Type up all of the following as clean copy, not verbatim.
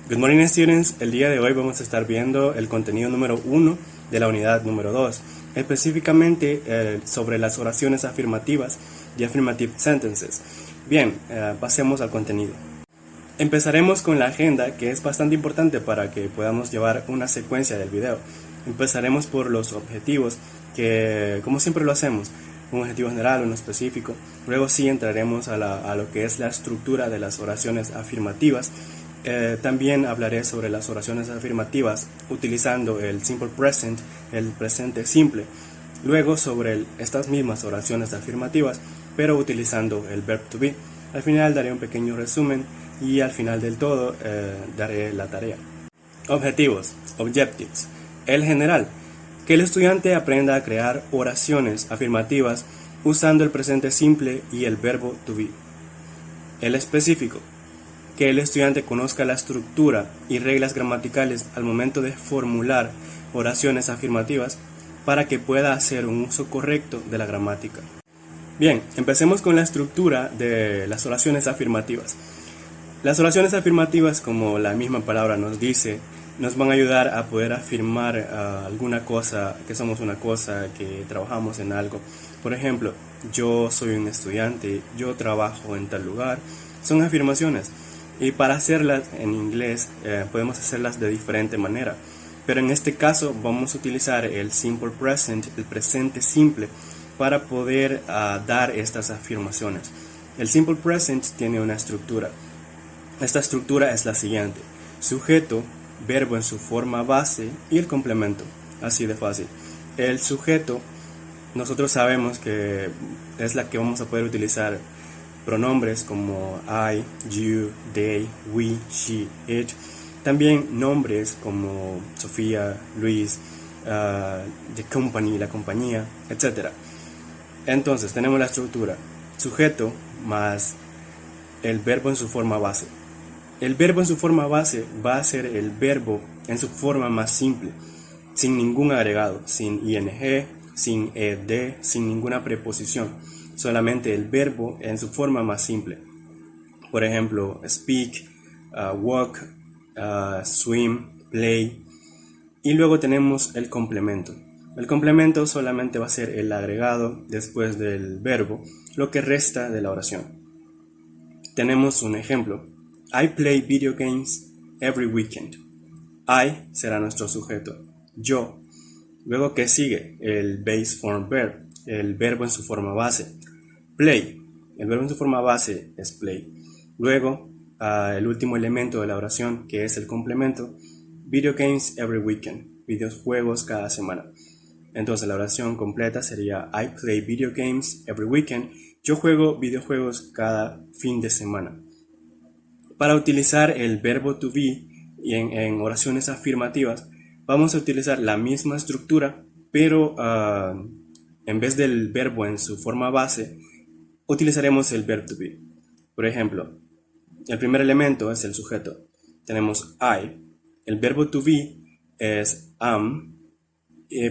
Good morning, students. El día de hoy vamos a estar viendo el contenido número 1 de la unidad número 2, específicamente sobre las oraciones afirmativas y affirmative sentences. Bien, pasemos al contenido. Empezaremos con la agenda, que es bastante importante para que podamos llevar una secuencia del video. Empezaremos por los objetivos, que como siempre lo hacemos, un objetivo general, uno específico. Luego sí entraremos a lo que es la estructura de las oraciones afirmativas. También hablaré sobre las oraciones afirmativas utilizando el simple present, el presente simple. Luego sobre estas mismas oraciones afirmativas, pero utilizando el verb to be. Al final daré un pequeño resumen y al final del todo daré la tarea. Objetivos, objectives. El general, que el estudiante aprenda a crear oraciones afirmativas usando el presente simple y el verbo to be. El específico, que el estudiante conozca la estructura y reglas gramaticales al momento de formular oraciones afirmativas para que pueda hacer un uso correcto de la gramática. Bien, empecemos con la estructura de las oraciones afirmativas. Las oraciones afirmativas, como la misma palabra nos dice, nos van a ayudar a poder afirmar alguna cosa, que somos una cosa, que trabajamos en algo. Por ejemplo, yo soy un estudiante, yo trabajo en tal lugar. Son afirmaciones. Y para hacerlas en inglés podemos hacerlas de diferente manera. Pero en este caso vamos a utilizar el simple present, el presente simple, para poder dar estas afirmaciones. El simple present tiene una estructura. Esta estructura es la siguiente: sujeto, verbo en su forma base y el complemento. Así de fácil. El sujeto, nosotros sabemos que es la que vamos a poder utilizar pronombres como I, you, they, we, she, it. También nombres como Sofía, Luis, the company, la compañía, etc. Entonces tenemos la estructura: sujeto más el verbo en su forma base. El verbo en su forma base va a ser el verbo en su forma más simple, sin ningún agregado, sin ing, sin ed, sin ninguna preposición. Solamente el verbo en su forma más simple. Por ejemplo, speak, walk, swim, play. Y luego tenemos el complemento. El complemento solamente va a ser el agregado después del verbo, lo que resta de la oración. Tenemos un ejemplo: I play video games every weekend. I será nuestro sujeto, yo. Luego, ¿qué sigue? El base form verb, el verbo en su forma base. Play, el verbo en su forma base es play. Luego, el último elemento de la oración, que es el complemento: video games every weekend, videojuegos cada semana. Entonces la oración completa sería I play video games every weekend. Yo juego videojuegos cada fin de semana. Para utilizar el verbo to be y en oraciones afirmativas, vamos a utilizar la misma estructura, pero en vez del verbo en su forma base, utilizaremos el verb to be. Por ejemplo, el primer elemento es el sujeto. Tenemos I. El verbo to be es am,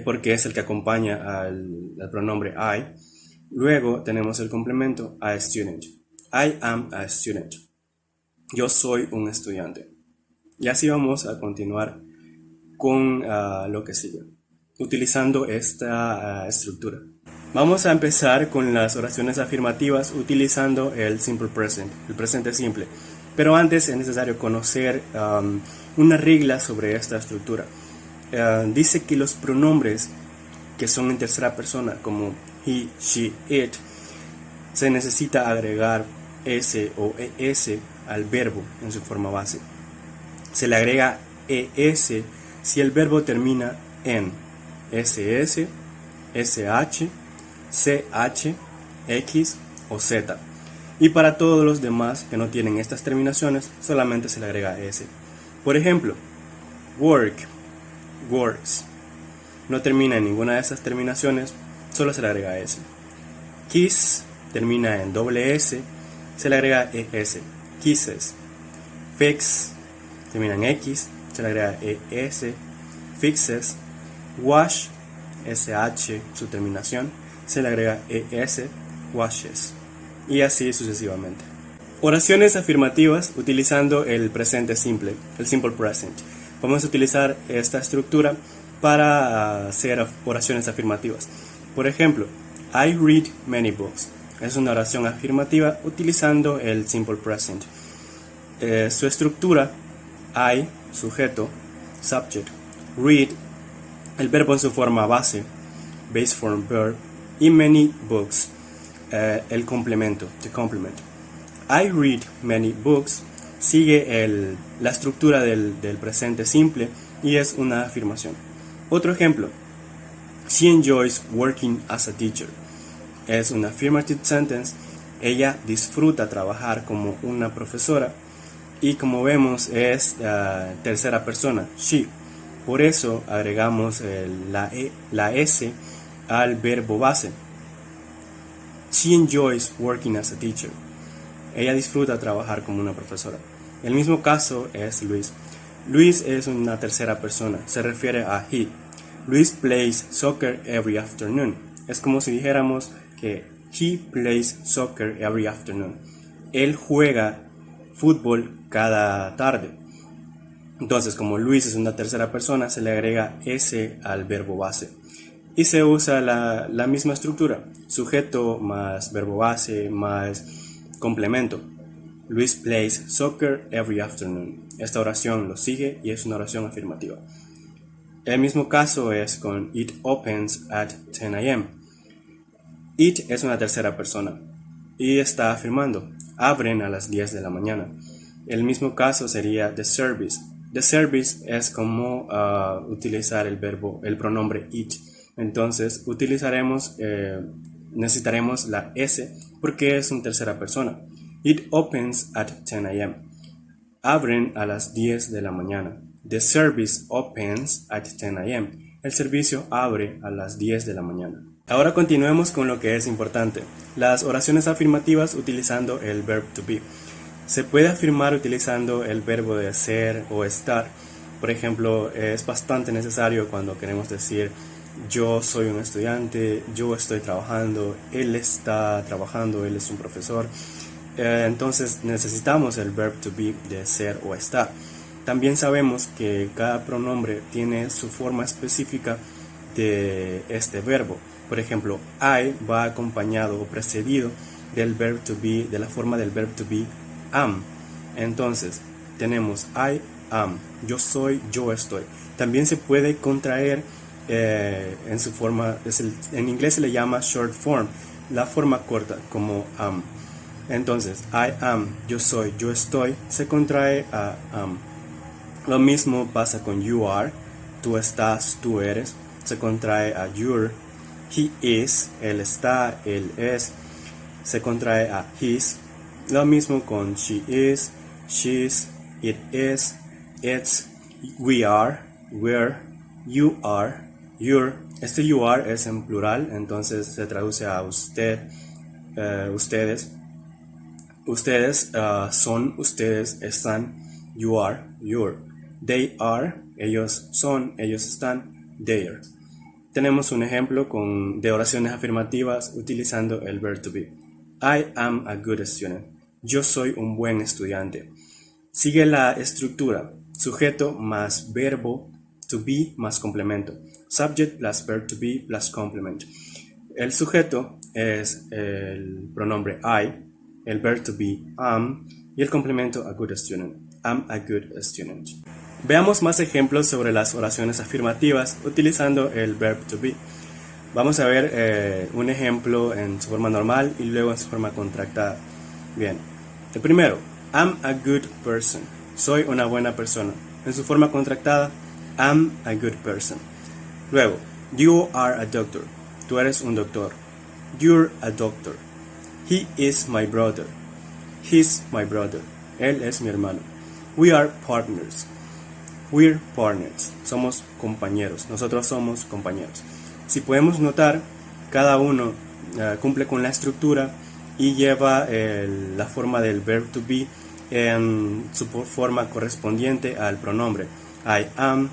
porque es el que acompaña al pronombre I. Luego tenemos el complemento a student. I am a student. Yo soy un estudiante. Y así vamos a continuar con lo que sigue, utilizando esta estructura. Vamos a empezar con las oraciones afirmativas utilizando el simple present, el presente simple. Pero antes es necesario conocer una regla sobre esta estructura. Dice que los pronombres que son en tercera persona, como he, she, it, se necesita agregar s o es al verbo en su forma base. Se le agrega es si el verbo termina en ss, sh, ch, x o z. Y para todos los demás que no tienen estas terminaciones, solamente se le agrega s. Por ejemplo, work, works. No termina en ninguna de estas terminaciones, solo se le agrega s. Kiss termina en doble s, se le agrega es. Kisses. Fix termina en x, se le agrega es. Fixes. Wash, sh, su terminación, se le agrega es. Washes. Y así sucesivamente. Oraciones afirmativas utilizando el presente simple, el simple present. Vamos a utilizar esta estructura para hacer oraciones afirmativas. Por ejemplo, I read many books. Es una oración afirmativa utilizando el simple present. Su estructura, I, sujeto, subject, read, el verbo en su forma base, base form verb, y many books, el complemento, the complement. I read many books sigue la estructura del presente simple y es una afirmación. Otro ejemplo, she enjoys working as a teacher. Es una affirmative sentence. Ella disfruta trabajar como una profesora y como vemos es tercera persona, she. Por eso agregamos la S al verbo base. She enjoys working as a teacher. Ella disfruta trabajar como una profesora. El mismo caso es Luis. Luis es una tercera persona, se refiere a he. Luis plays soccer every afternoon. Es como si dijéramos que he plays soccer every afternoon. Él juega fútbol cada tarde. Entonces, como Luis es una tercera persona, se le agrega S al verbo base. Y se usa la misma estructura, sujeto más verbo base más complemento. Luis plays soccer every afternoon. Esta oración lo sigue y es una oración afirmativa. El mismo caso es con it opens at 10 a.m. It es una tercera persona y está afirmando, abren a las 10 de la mañana. El mismo caso sería the service. The service es como utilizar el pronombre it. Entonces necesitaremos la S porque es una tercera persona. It opens at 10 a.m. Abren a las 10 de la mañana. The service opens at 10 a.m. El servicio abre a las 10 de la mañana. Ahora continuemos con lo que es importante, las oraciones afirmativas utilizando el verb to be. Se puede afirmar utilizando el verbo de ser o estar. Por ejemplo, es bastante necesario cuando queremos decir yo soy un estudiante, yo estoy trabajando, él está trabajando, él es un profesor. Entonces necesitamos el verb to be de ser o estar. También sabemos que cada pronombre tiene su forma específica de este verbo. Por ejemplo, I va acompañado o precedido del verb to be, de la forma del verb to be am. Entonces tenemos I am, yo soy, yo estoy. También se puede contraer en su forma, en inglés se le llama short form, la forma corta como am. Entonces I am, yo soy, yo estoy, se contrae a am. Lo mismo pasa con you are, tú estás, tú eres, se contrae a you're. He is, él está, él es, se contrae a his. Lo mismo con she is, she's, it is, it's, we are, we're, you are, you're. Este you are es en plural, entonces se traduce a usted, ustedes. Ustedes son, ustedes están, you are, you're. They are, ellos son, ellos están, they're. Tenemos un ejemplo de oraciones afirmativas utilizando el verb to be. I am a good student. Yo soy un buen estudiante. Sigue la estructura, sujeto más verbo to be más complemento. Subject plus verb to be plus complement. El sujeto es el pronombre I, el verb to be am y el complemento a good student. I'm a good student. Veamos más ejemplos sobre las oraciones afirmativas utilizando el verb to be. Vamos a ver un ejemplo en su forma normal y luego en su forma contractada. Bien, el primero, I'm a good person. Soy una buena persona. En su forma contractada, I'm a good person. Luego, you are a doctor. Tú eres un doctor. You're a doctor. He is my brother. He's my brother. Él es mi hermano. We are partners. We're partners. Somos compañeros. Nosotros somos compañeros. Si podemos notar, cada uno cumple con la estructura y lleva la forma del verb to be en su forma correspondiente al pronombre. I am,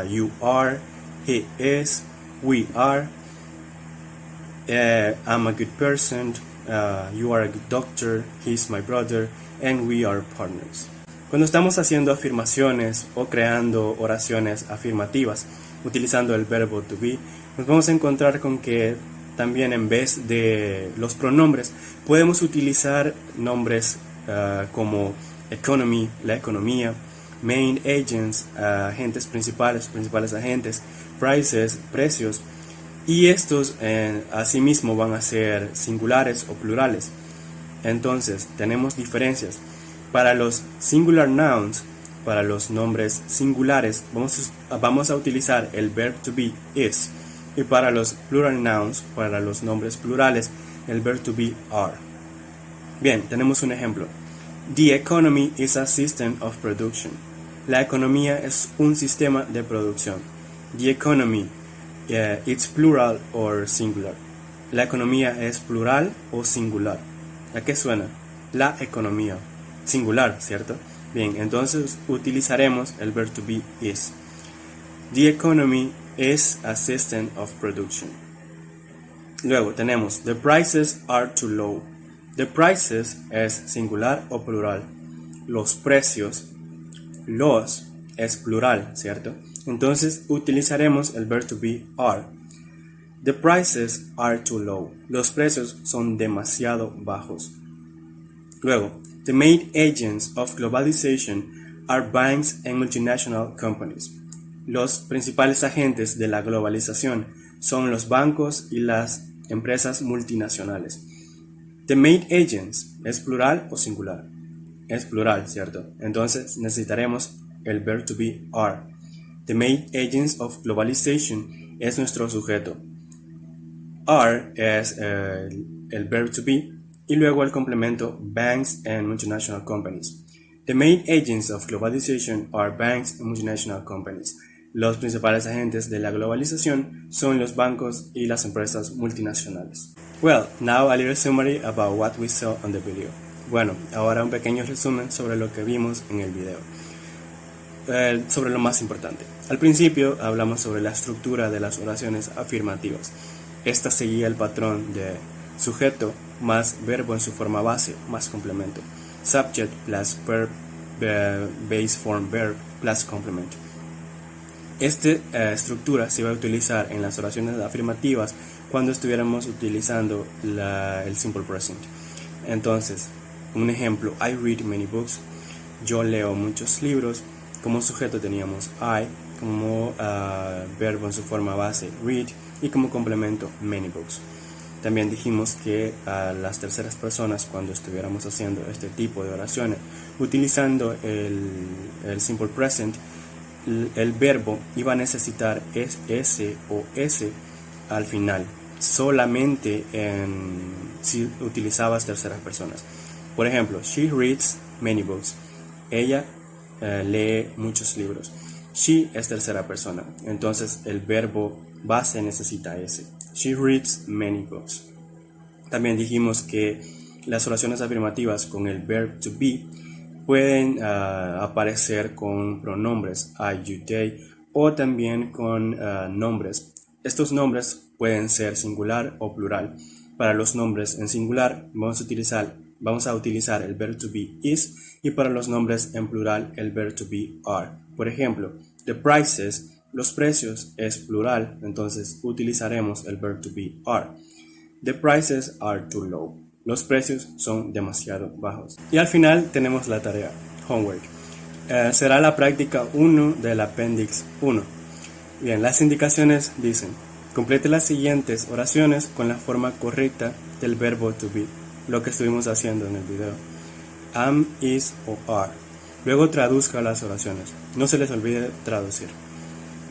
you are, he is, we are, I'm a good person, You are a good doctor, he's my brother, and we are partners. Cuando estamos haciendo afirmaciones o creando oraciones afirmativas utilizando el verbo to be, nos vamos a encontrar con que también en vez de los pronombres podemos utilizar nombres como economy, la economía, main agents, agentes principales agentes, prices, precios, y estos asimismo van a ser singulares o plurales. Entonces tenemos diferencias. Para los singular nouns, para los nombres singulares, vamos a utilizar el verb to be is, y para los plural nouns, para los nombres plurales, el verb to be are. Bien, tenemos un ejemplo. The economy is a system of production. La economía es un sistema de producción. The economy, it's plural or singular. La economía es plural o singular. ¿A qué suena? La economía. Singular, ¿cierto? Bien, entonces utilizaremos el verb to be is. The economy is a system of production. Luego tenemos the prices are too low. The prices es singular o plural. Los precios, los es plural, ¿cierto? Entonces utilizaremos el verb to be are. The prices are too low. Los precios son demasiado bajos. Luego, the main agents of globalization are banks and multinational companies. Los principales agentes de la globalización son los bancos y las empresas multinacionales. The main agents, ¿es plural o singular? Es plural, ¿cierto? Entonces necesitaremos el verb to be are. The main agents of globalization es nuestro sujeto. Are es el verb to be y luego el complemento banks and multinational companies. The main agents of globalization are banks and multinational companies. Los principales agentes de la globalización son los bancos y las empresas multinacionales. Well, now a little summary about what we saw on the video. Bueno, ahora un pequeño resumen sobre lo que vimos en el video. Sobre lo más importante. Al principio hablamos sobre la estructura de las oraciones afirmativas. Esta seguía el patrón de sujeto más verbo en su forma base más complemento. Subject plus verb, base form verb plus complemento. Esta estructura se va a utilizar en las oraciones afirmativas cuando estuviéramos utilizando el simple present. Entonces, un ejemplo, I read many books. Yo leo muchos libros. Como sujeto teníamos I, como verbo en su forma base read y como complemento many books. También dijimos que a las terceras personas, cuando estuviéramos haciendo este tipo de oraciones utilizando el simple present, el verbo iba a necesitar S o S al final, solamente si utilizabas terceras personas. Por ejemplo, she reads many books. Ella lee muchos libros. She es tercera persona, entonces el verbo base necesita S. She reads many books. También dijimos que las oraciones afirmativas con el verb to be pueden aparecer con pronombres I, you, they o también con nombres. Estos nombres pueden ser singular o plural. Para los nombres en singular vamos a utilizar el verb to be is, y para los nombres en plural el verb to be are. Por ejemplo, the prices, los precios es plural, entonces utilizaremos el verb to be are. The prices are too low. Los precios son demasiado bajos. Y al final tenemos la tarea, homework. Será la práctica 1 del Appendix 1. Bien, las indicaciones dicen: complete las siguientes oraciones con la forma correcta del verbo to be, lo que estuvimos haciendo en el video. Am, is o are. Luego traduzca las oraciones. No se les olvide traducir.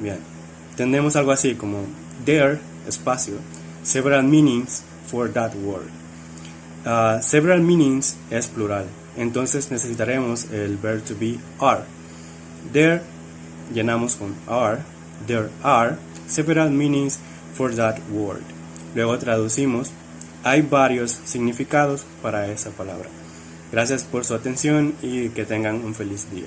Bien, tenemos algo así como there, espacio, several meanings for that word. Several meanings es plural, entonces necesitaremos el verb to be are. There, llenamos con are. There are several meanings for that word. Luego traducimos: hay varios significados para esa palabra. Gracias por su atención y que tengan un feliz día.